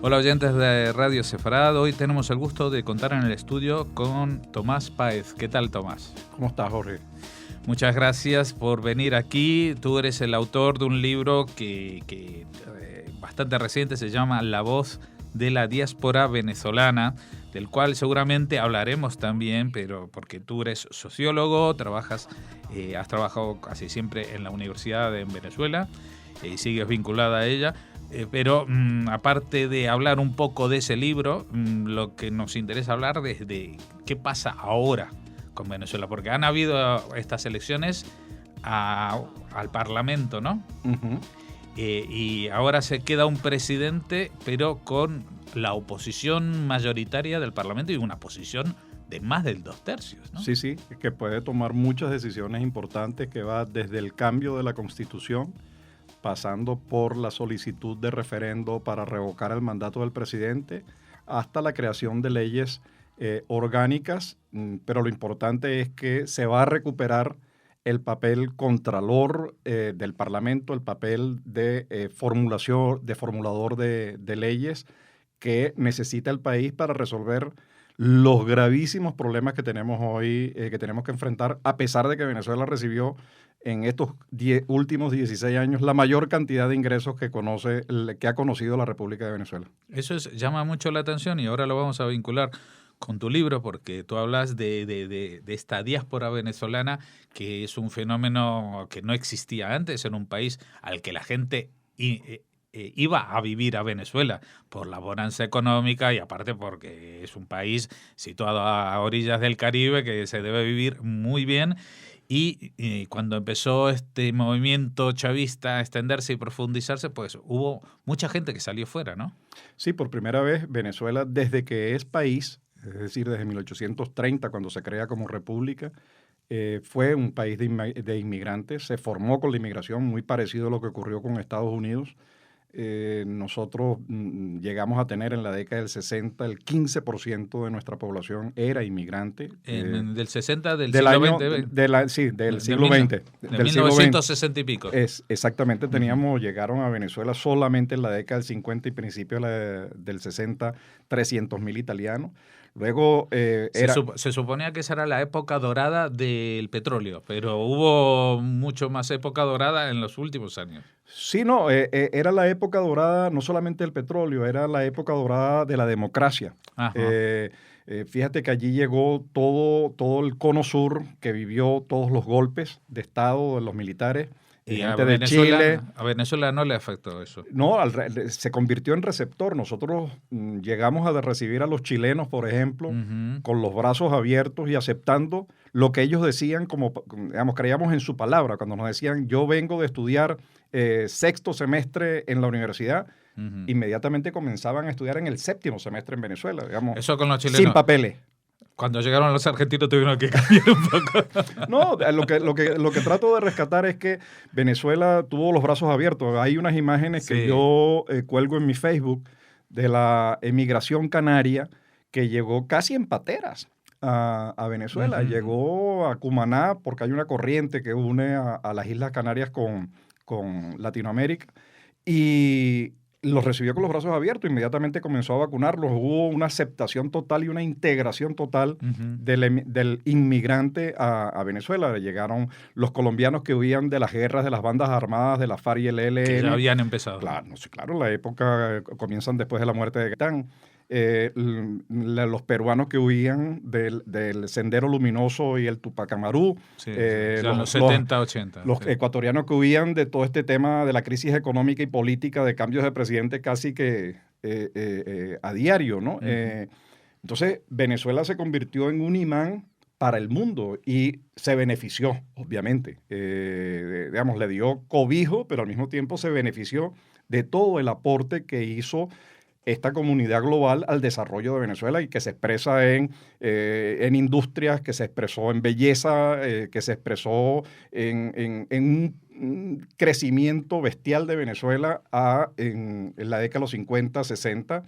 Hola oyentes de Radio Sefarad, hoy tenemos el gusto de contar en el estudio con Tomás Páez. ¿Qué tal, Tomás? ¿Cómo estás, Jorge? Muchas gracias por venir aquí. Tú eres el autor de un libro que bastante reciente, se llama La voz de la diáspora venezolana, del cual seguramente hablaremos también, pero porque tú eres sociólogo, has trabajado casi siempre en la universidad en Venezuela y sigues vinculada a ella. Pero aparte de hablar un poco de ese libro, lo que nos interesa hablar de qué pasa ahora con Venezuela, porque han habido estas elecciones al Parlamento, ¿no? Uh-huh. Y ahora se queda un presidente, pero con la oposición mayoritaria del Parlamento y una posición de más del 2/3, ¿no? Sí, que puede tomar muchas decisiones importantes, que va desde el cambio de la Constitución, pasando por la solicitud de referendo para revocar el mandato del presidente, hasta la creación de leyes orgánicas, pero lo importante es que se va a recuperar el papel contralor del Parlamento, el papel de formulador de leyes que necesita el país para resolver los gravísimos problemas que tenemos hoy, que tenemos que enfrentar, a pesar de que Venezuela recibió en estos últimos 16 años la mayor cantidad de ingresos que ha conocido la República de Venezuela. Eso llama mucho la atención y ahora lo vamos a vincular con tu libro, porque tú hablas de esta diáspora venezolana, que es un fenómeno que no existía antes en un país al que la gente iba a vivir a Venezuela por la bonanza económica y aparte porque es un país situado a orillas del Caribe que se debe vivir muy bien. Y cuando empezó este movimiento chavista a extenderse y profundizarse, pues hubo mucha gente que salió fuera, ¿no? Sí, por primera vez Venezuela, desde que es país, es decir, desde 1830, cuando se crea como república, fue un país de inmigrantes. Se formó con la inmigración, muy parecido a lo que ocurrió con Estados Unidos. Nosotros llegamos a tener en la década del 60 el 15% de nuestra población era inmigrante. Del 60 del siglo XX. Sí, del siglo XX. De 1960 y pico. Exactamente, llegaron a Venezuela solamente en la década del 50 y principio del 60, 300.000 italianos. Luego se suponía que esa era la época dorada del petróleo, pero hubo mucho más época dorada en los últimos años. Sí, no, era la época dorada no solamente del petróleo, era la época dorada de la democracia. Fíjate que allí llegó todo el cono sur, que vivió todos los golpes de Estado de los militares. Y gente de Chile. A Venezuela no le afectó eso. No, se convirtió en receptor. Nosotros llegamos a recibir a los chilenos, por ejemplo, con los brazos abiertos y aceptando lo que ellos decían, creíamos en su palabra. Cuando nos decían, yo vengo de estudiar sexto semestre en la universidad, inmediatamente comenzaban a estudiar en el séptimo semestre en Venezuela, eso con los chilenos. Sin papeles. Cuando llegaron los argentinos tuvieron que cambiar un poco. No, lo que trato de rescatar es que Venezuela tuvo los brazos abiertos. Hay unas imágenes que yo cuelgo en mi Facebook de la emigración canaria que llegó casi en pateras a Venezuela. Llegó a Cumaná porque hay una corriente que une a las Islas Canarias con Latinoamérica y los recibió con los brazos abiertos, inmediatamente comenzó a vacunarlos, hubo una aceptación total y una integración total del inmigrante a Venezuela. Llegaron los colombianos que huían de las guerras de las bandas armadas de la FARC y el ELN. Que ya habían empezado. Claro, la época comienzan después de la muerte de Gaitán. Los peruanos que huían del Sendero Luminoso y el Tupac Amaru, los 70, 80. Los ecuatorianos que huían de todo este tema de la crisis económica y política, de cambios de presidente casi que a diario, ¿no? Entonces, Venezuela se convirtió en un imán para el mundo y se benefició, obviamente. Le dio cobijo, pero al mismo tiempo se benefició de todo el aporte que hizo esta comunidad global al desarrollo de Venezuela y que se expresa en industrias, que se expresó en belleza, que se expresó en un crecimiento bestial de Venezuela en la década de los 50, 60,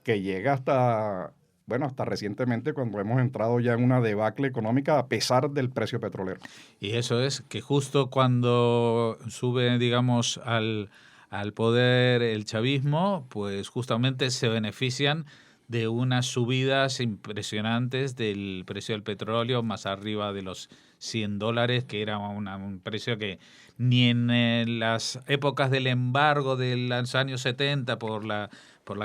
que llega hasta recientemente, cuando hemos entrado ya en una debacle económica a pesar del precio petrolero. Y eso es que justo cuando sube, digamos, al poder el chavismo, pues justamente se benefician de unas subidas impresionantes del precio del petróleo, más arriba de los $100, que era un precio que ni en las épocas del embargo de los años 70 por la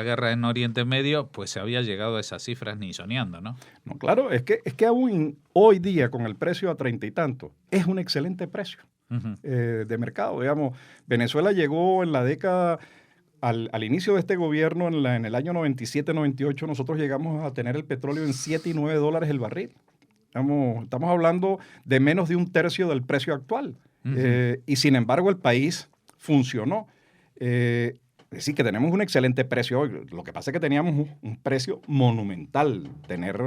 guerra en Oriente Medio, pues se había llegado a esas cifras ni soñando, ¿no? No, claro, es que aún hoy día con el precio a 30 y tanto, es un excelente precio de mercado. Digamos, Venezuela llegó en la década, al inicio de este gobierno, en el año 97-98, nosotros llegamos a tener el petróleo en $7 y $9 el barril. Estamos hablando de menos de un tercio del precio actual. Y sin embargo el país funcionó. Es decir, que tenemos un excelente precio hoy. Lo que pasa es que teníamos un precio monumental. Tener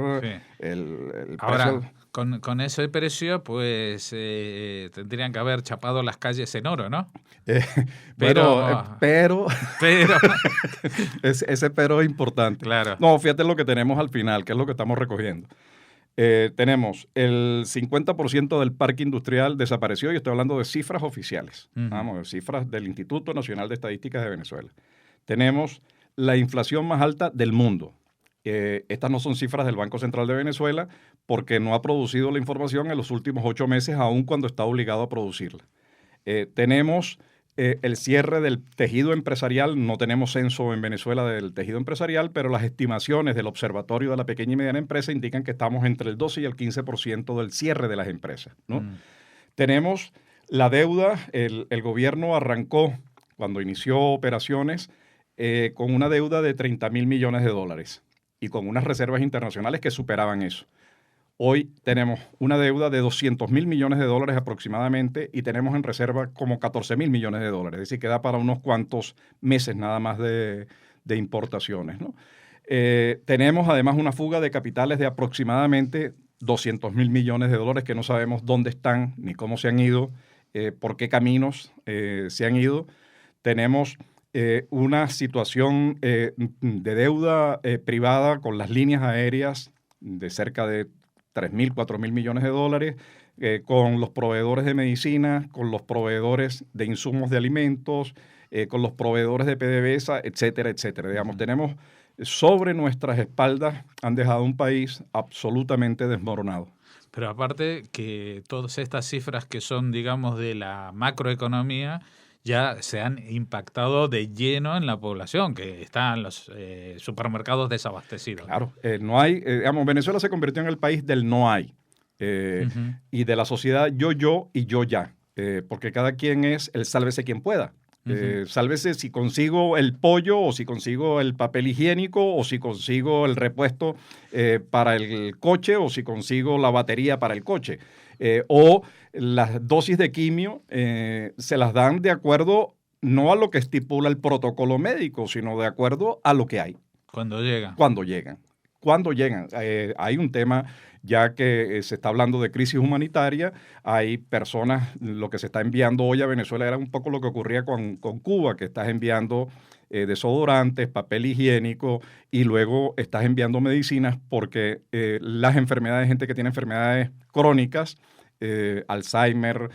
el Ahora, precio... con ese precio, pues tendrían que haber chapado las calles en oro, ¿no? Pero ese pero es importante. Claro. No, fíjate lo que tenemos al final, que es lo que estamos recogiendo. Tenemos el 50% del parque industrial desapareció, y estoy hablando de cifras oficiales, vamos, cifras del Instituto Nacional de Estadísticas de Venezuela. Tenemos la inflación más alta del mundo. Estas no son cifras del Banco Central de Venezuela, porque no ha producido la información en los últimos 8 meses, aun cuando está obligado a producirla. Tenemos el cierre del tejido empresarial. No tenemos censo en Venezuela del tejido empresarial, pero las estimaciones del Observatorio de la Pequeña y Mediana Empresa indican que estamos entre el 12 y el 15% del cierre de las empresas, ¿no? Tenemos la deuda. El gobierno arrancó, cuando inició operaciones, con una deuda de $30.000 millones y con unas reservas internacionales que superaban eso. Hoy tenemos una deuda de $200.000 millones aproximadamente, y tenemos en reserva como $14.000 millones. Es decir, que da para unos cuantos meses nada más de importaciones, ¿no? Tenemos además una fuga de capitales de aproximadamente $200.000 millones que no sabemos dónde están ni cómo se han ido, por qué caminos se han ido. Tenemos una situación de deuda privada con las líneas aéreas de cerca de $3.000, $4.000 millones, con los proveedores de medicina, con los proveedores de insumos de alimentos, con los proveedores de PDVSA, etcétera, etcétera. Digamos, tenemos sobre nuestras espaldas, han dejado un país absolutamente desmoronado. Pero aparte que todas estas cifras que son, digamos, de la macroeconomía, ya se han impactado de lleno en la población, que están los supermercados desabastecidos. Claro, no hay, digamos, Venezuela se convirtió en el país del no hay, y de la sociedad yo y yo ya, porque cada quien es el sálvese quien pueda. Sálvese si consigo el pollo, o si consigo el papel higiénico, o si consigo el repuesto para el coche, o si consigo la batería para el coche. O las dosis de quimio se las dan de acuerdo no a lo que estipula el protocolo médico, sino de acuerdo a lo que hay. Cuando llegan. Cuando llegan. Hay un tema ya que se está hablando de crisis humanitaria. Hay personas, lo que se está enviando hoy a Venezuela era un poco lo que ocurría con Cuba, que estás enviando desodorantes, papel higiénico, y luego estás enviando medicinas, porque las enfermedades, gente que tiene enfermedades crónicas, Alzheimer,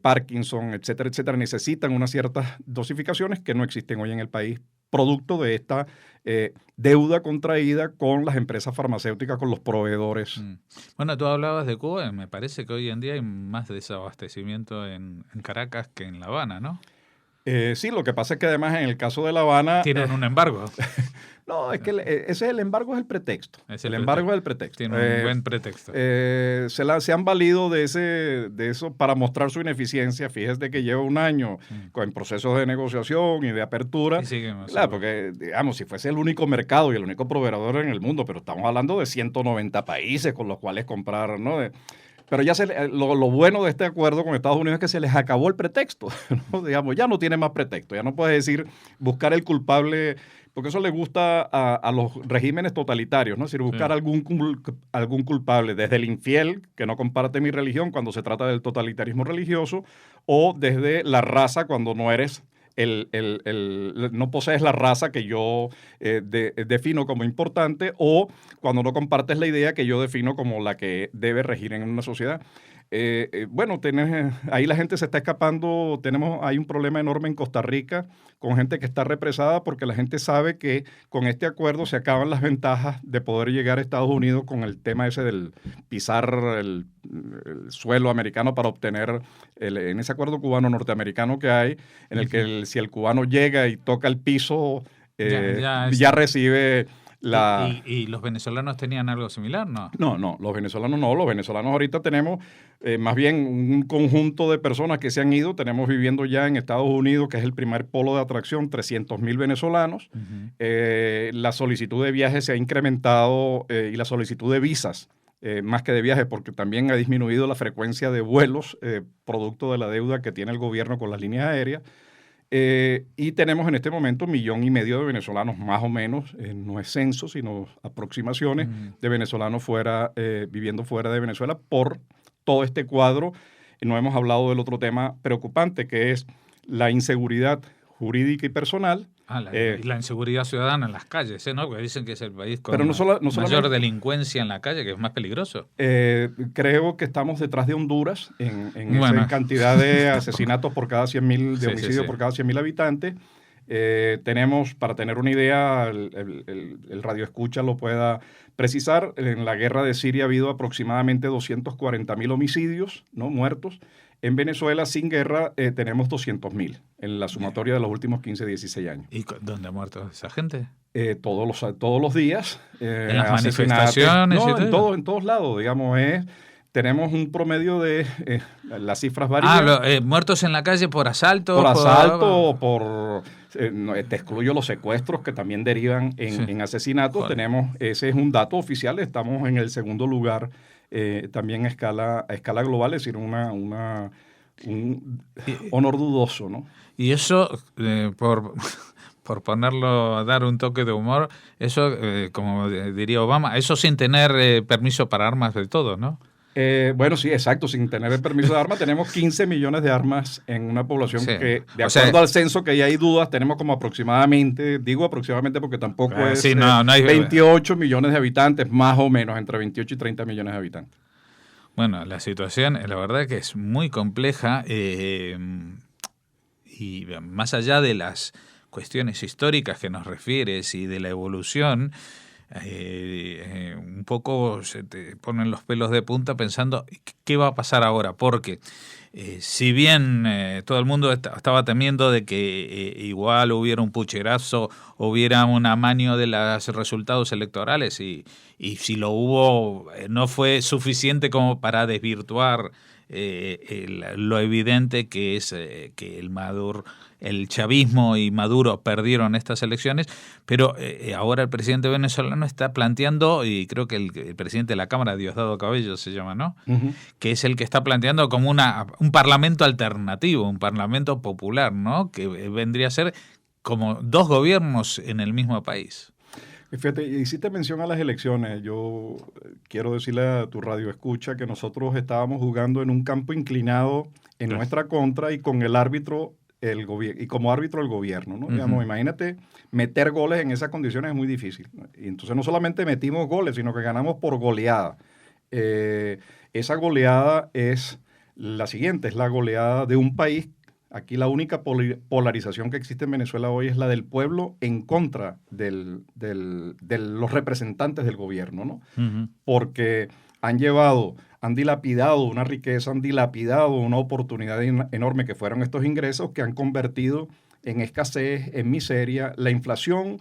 Parkinson, etcétera, etcétera, necesitan unas ciertas dosificaciones que no existen hoy en el país, producto de esta deuda contraída con las empresas farmacéuticas, con los proveedores. Bueno, tú hablabas de Cuba, y me parece que hoy en día hay más desabastecimiento en Caracas que en La Habana, ¿no? Sí, lo que pasa es que además en el caso de La Habana... Tienen un embargo. No, es que el embargo es el pretexto. El embargo es el pretexto. Tiene un buen pretexto. Se han valido de eso para mostrar su ineficiencia. Fíjese que lleva un año en procesos de negociación y de apertura. Y seguimos. Claro, porque, digamos, si fuese el único mercado y el único proveedor en el mundo, pero estamos hablando de 190 países con los cuales comprar, ¿no? Pero ya lo bueno de este acuerdo con Estados Unidos es que se les acabó el pretexto, ¿no? Digamos, ya no tiene más pretexto. Ya no puedes decir buscar el culpable, porque eso le gusta a los regímenes totalitarios, ¿no? Es decir, buscar algún culpable, desde el infiel, que no comparte mi religión cuando se trata del totalitarismo religioso, o desde la raza cuando no eres... no posees la raza que yo defino como importante, o cuando no compartes la idea que yo defino como la que debe regir en una sociedad. Bueno, ahí la gente se está escapando. Hay un problema enorme en Costa Rica con gente que está represada porque la gente sabe que con este acuerdo se acaban las ventajas de poder llegar a Estados Unidos con el tema ese del pisar el suelo americano para obtener, en ese acuerdo cubano-norteamericano que hay, en el que si el cubano llega y toca el piso, ya recibe... ¿Y los venezolanos tenían algo similar? No, los venezolanos no. Los venezolanos ahorita tenemos más bien un conjunto de personas que se han ido. Tenemos viviendo ya en Estados Unidos, que es el primer polo de atracción, 300,000 venezolanos. La solicitud de viajes se ha incrementado y la solicitud de visas, más que de viajes, porque también ha disminuido la frecuencia de vuelos producto de la deuda que tiene el gobierno con las líneas aéreas. Y tenemos en este momento 1,5 millones de venezolanos, más o menos, no es censo, sino aproximaciones de venezolanos viviendo fuera de Venezuela por todo este cuadro. No hemos hablado del otro tema preocupante, que es la inseguridad jurídica y personal. La inseguridad ciudadana en las calles, ¿no? Porque dicen que es el país con no mayor delincuencia en la calle, que es más peligroso. Creo que estamos detrás de Honduras en esa cantidad de asesinatos por cada 100,000, de homicidios por cada 100,000 habitantes. Tenemos, para tener una idea, el radioescucha lo pueda precisar, en la guerra de Siria ha habido aproximadamente 240,000 homicidios, ¿no?, muertos. En Venezuela, sin guerra, tenemos 200,000 en la sumatoria de los últimos 15, 16 años. ¿Y dónde ha muerto esa gente? Todos los días. ¿En las manifestaciones? No, en todos lados, digamos. Tenemos un promedio de... las cifras varían. ¿Muertos en la calle por asalto? Por asalto, te excluyo los secuestros que también derivan en asesinatos. Ese es un dato oficial. Estamos en el segundo lugar también a escala global, es decir, un honor dudoso, ¿no? Y eso, por ponerlo, dar un toque de humor, eso, como diría Obama, eso sin tener permiso para armas de todo, ¿no? Bueno, sí, exacto. Sin tener el permiso de armas, tenemos 15 millones de armas en una población que, de acuerdo al censo, que ya hay dudas, tenemos como aproximadamente, digo aproximadamente porque tampoco es 28 millones de habitantes, más o menos, entre 28 y 30 millones de habitantes. Bueno, la situación, la verdad que es muy compleja y más allá de las cuestiones históricas que nos refieres y de la evolución, un poco se te ponen los pelos de punta pensando qué va a pasar ahora, porque si bien todo el mundo estaba temiendo de que igual hubiera un pucherazo, hubiera un amaño de los resultados electorales y si lo hubo no fue suficiente como para desvirtuar lo evidente que es que el chavismo y Maduro perdieron estas elecciones, pero ahora el presidente venezolano está planteando, y creo que el presidente de la Cámara, Diosdado Cabello se llama, ¿no? Uh-huh. Que es el que está planteando como un parlamento alternativo, un parlamento popular, ¿no? Que vendría a ser como dos gobiernos en el mismo país. Fíjate, hiciste mención a las elecciones. Yo quiero decirle a tu radio escucha que nosotros estábamos jugando en un campo inclinado en nuestra contra y con el árbitro y como árbitro el gobierno, ¿no? Uh-huh. Digamos, imagínate, meter goles en esas condiciones es muy difícil, ¿no? Y entonces no solamente metimos goles, sino que ganamos por goleada. Esa goleada es la siguiente, es la goleada de un país. Aquí la única polarización que existe en Venezuela hoy es la del pueblo en contra de los representantes del gobierno, ¿no? Uh-huh. Porque han dilapidado una riqueza, han dilapidado una oportunidad enorme que fueron estos ingresos que han convertido en escasez, en miseria. La inflación,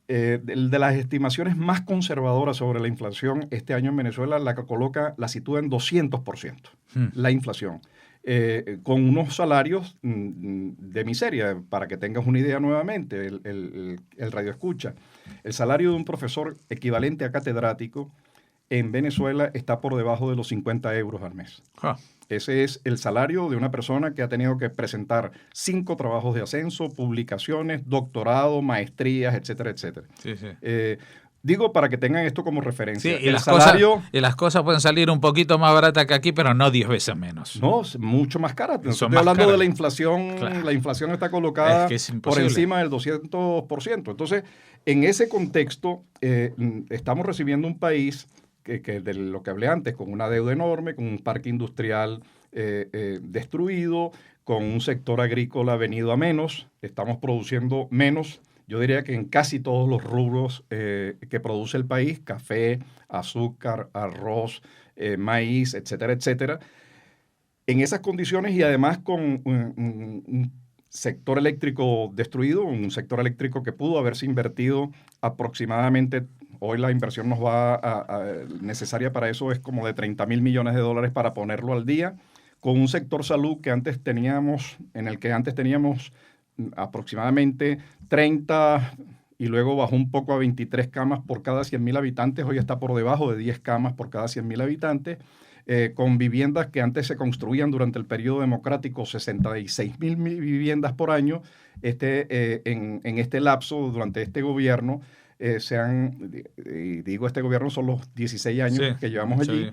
de las estimaciones más conservadoras sobre la inflación este año en Venezuela, la sitúa en 200%, la inflación. Con unos salarios de miseria. Para que tengas una idea nuevamente, el radio escucha, el salario de un profesor equivalente a catedrático en Venezuela está por debajo de los 50 euros al mes. Ese es el salario de una persona que ha tenido que presentar 5 trabajos de ascenso, publicaciones, doctorado, maestrías, etcétera, etcétera. Sí, sí. Digo, para que tengan esto como referencia. Sí, y las cosas pueden salir un poquito más baratas que aquí, pero no 10 veces menos. No, mucho más caras. Estoy hablando de la inflación. Claro. La inflación está colocada por encima del 200%. Entonces, en ese contexto, estamos recibiendo un país de lo que hablé antes, con una deuda enorme, con un parque industrial destruido, con un sector agrícola venido a menos, estamos produciendo menos, yo diría que en casi todos los rubros que produce el país, café, azúcar, arroz, maíz, etcétera, etcétera. En esas condiciones y además con un sector eléctrico destruido, un sector eléctrico que pudo haberse invertido aproximadamente, hoy la inversión nos va necesaria para eso es como de $30,000 millones para ponerlo al día, con un sector salud que antes teníamos, en el que antes teníamos aproximadamente 30 y luego bajó un poco a 23 camas por cada 100,000 habitantes, hoy está por debajo de 10 camas por cada 100,000 habitantes, con viviendas que antes se construían durante el periodo democrático, 66,000 viviendas por año, en este lapso, durante este gobierno, digo este gobierno son los 16 años que llevamos allí,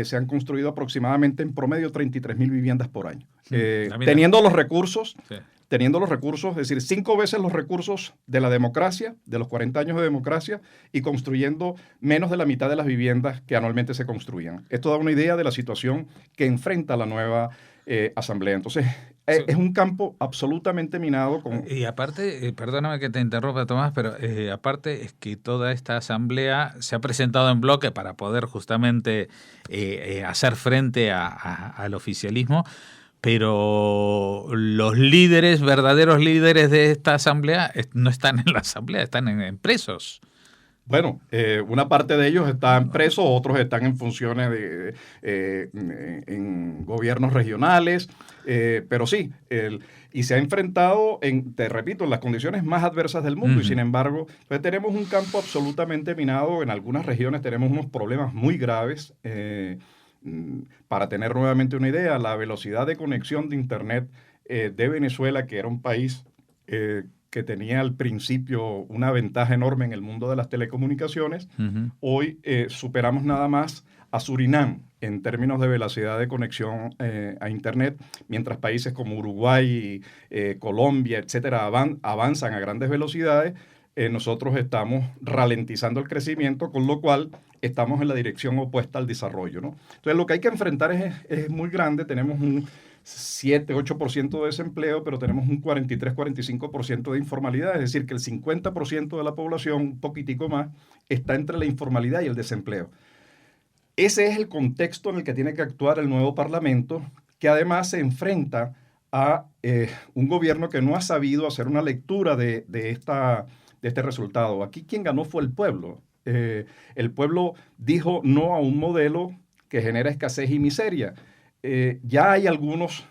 se han construido aproximadamente en promedio 33,000 viviendas por año. Teniendo los recursos, es decir, 5 veces los recursos de la democracia, de los 40 años de democracia, y construyendo menos de la mitad de las viviendas que anualmente se construían. Esto da una idea de la situación que enfrenta la nueva Asamblea. Entonces, es un campo absolutamente minado. Y aparte, perdóname que te interrumpa, Tomás, pero aparte es que toda esta Asamblea se ha presentado en bloque para poder justamente hacer frente al oficialismo, pero los líderes, verdaderos líderes de esta Asamblea, no están en la Asamblea, están en presos. Bueno, una parte de ellos están presos, otros están en funciones en gobiernos regionales, pero sí, y se ha enfrentado, te repito, en las condiciones más adversas del mundo, y sin embargo, pues tenemos un campo absolutamente minado. En algunas regiones tenemos unos problemas muy graves. Para tener nuevamente una idea, la velocidad de conexión de Internet de Venezuela, que era un país que tenía al principio una ventaja enorme en el mundo de las telecomunicaciones, hoy superamos nada más a Surinam en términos de velocidad de conexión a Internet, mientras países como Uruguay, Colombia, etcétera, avanzan a grandes velocidades. Nosotros estamos ralentizando el crecimiento, con lo cual estamos en la dirección opuesta al desarrollo, ¿no? Entonces, lo que hay que enfrentar es muy grande. Tenemos un 7-8% de desempleo, pero tenemos un 43-45% de informalidad, es decir, que el 50% de la población, un poquitico más, está entre la informalidad y el desempleo. Ese es el contexto en el que tiene que actuar el nuevo Parlamento, que además se enfrenta a un gobierno que no ha sabido hacer una lectura de este resultado. Aquí quien ganó fue el pueblo. El pueblo dijo no a un modelo que genera escasez y miseria. Ya hay algunos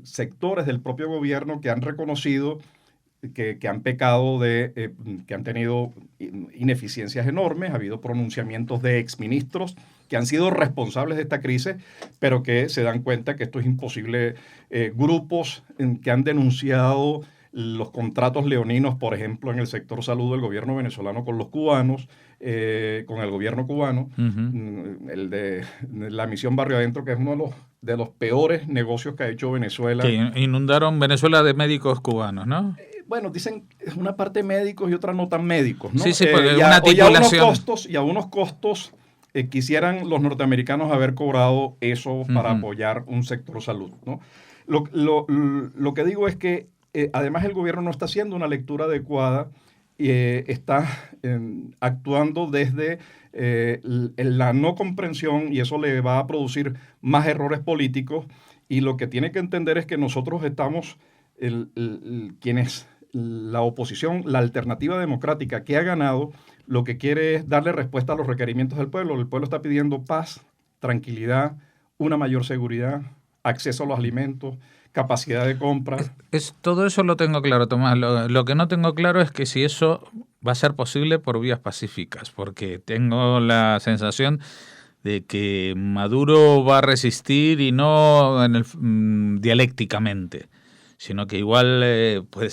sectores del propio gobierno que han reconocido que han pecado que han tenido ineficiencias enormes. Ha habido pronunciamientos de exministros que han sido responsables de esta crisis, pero que se dan cuenta que esto es imposible. Grupos que han denunciado los contratos leoninos, por ejemplo, en el sector salud del gobierno venezolano con los cubanos, con el gobierno cubano, el de la misión Barrio Adentro, que es uno de los peores negocios que ha hecho Venezuela. Que inundaron Venezuela de médicos cubanos, ¿no? Bueno, dicen es una parte médicos y otra no tan médicos, ¿no? Sí, porque una titulación. Y a unos costos quisieran los norteamericanos haber cobrado eso para apoyar un sector salud, ¿no? Lo que digo es que además el gobierno no está haciendo una lectura adecuada y está actuando desde la no comprensión, y eso le va a producir más errores políticos. Y lo que tiene que entender es que nosotros estamos, quienes la oposición, la alternativa democrática que ha ganado, lo que quiere es darle respuesta a los requerimientos del pueblo. El pueblo está pidiendo paz, tranquilidad, una mayor seguridad, acceso a los alimentos, capacidad de compra. Todo eso lo tengo claro, Tomás. Lo que no tengo claro es que si eso va a ser posible por vías pacíficas, porque tengo la sensación de que Maduro va a resistir, y no dialécticamente, sino que igual puede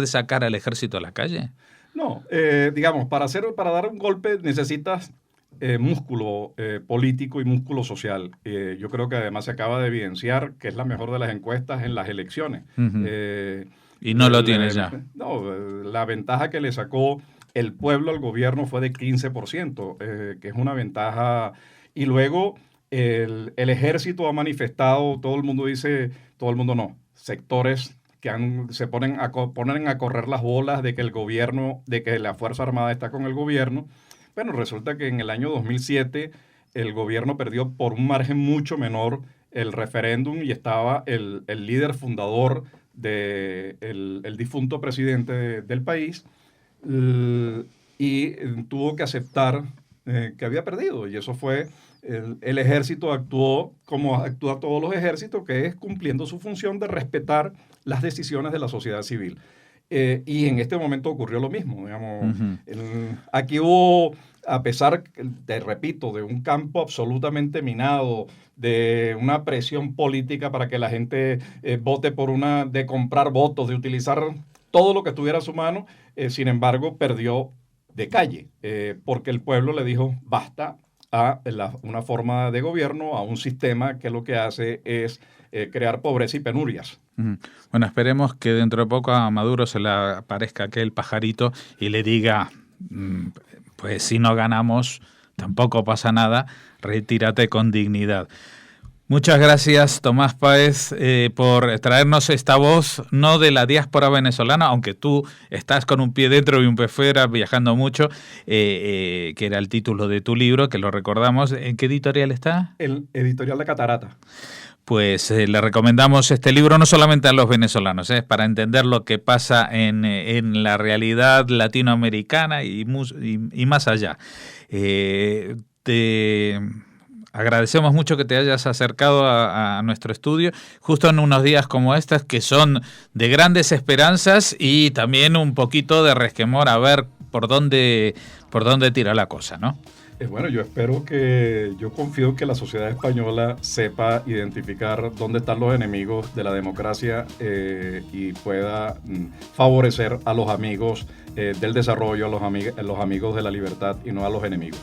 sacar al ejército a la calle. No, digamos, para dar un golpe necesitas músculo político y músculo social. Yo creo que además se acaba de evidenciar que es la mejor de las encuestas en las elecciones. Y no lo tiene ya. No, la ventaja que le sacó el pueblo al gobierno fue de 15%, que es una ventaja. Y luego el ejército ha manifestado, todo el mundo dice, todo el mundo no, sectores que se ponen a correr las bolas de que el gobierno, de que la Fuerza Armada está con el gobierno. Bueno, resulta que en el año 2007 el gobierno perdió por un margen mucho menor el referéndum y estaba el líder fundador el difunto presidente del país y tuvo que aceptar que había perdido. Y eso fue, el ejército actuó como actúa todos los ejércitos, que es cumpliendo su función de respetar las decisiones de la sociedad civil. Y en este momento ocurrió lo mismo. Digamos, aquí hubo, a pesar, te repito, de un campo absolutamente minado, de una presión política para que la gente vote de comprar votos, de utilizar todo lo que estuviera a su mano, sin embargo, perdió de calle, porque el pueblo le dijo basta a una forma de gobierno, a un sistema que lo que hace es crear pobreza y penurias. Bueno, esperemos que dentro de poco a Maduro se le aparezca aquel pajarito y le diga, pues si no ganamos, tampoco pasa nada, retírate con dignidad. Muchas gracias, Tomás Páez, por traernos esta voz, no de la diáspora venezolana, aunque tú estás con un pie dentro y un pie fuera, viajando mucho, que era el título de tu libro, que lo recordamos. ¿En qué editorial está? El editorial de Catarata. Pues le recomendamos este libro no solamente a los venezolanos, para entender lo que pasa en la realidad latinoamericana y más allá. Agradecemos mucho que te hayas acercado a nuestro estudio, justo en unos días como estos, que son de grandes esperanzas y también un poquito de resquemor a ver por dónde tira la cosa, ¿no? Bueno, yo confío que la sociedad española sepa identificar dónde están los enemigos de la democracia y pueda favorecer a los amigos del desarrollo, a los amigos de la libertad y no a los enemigos.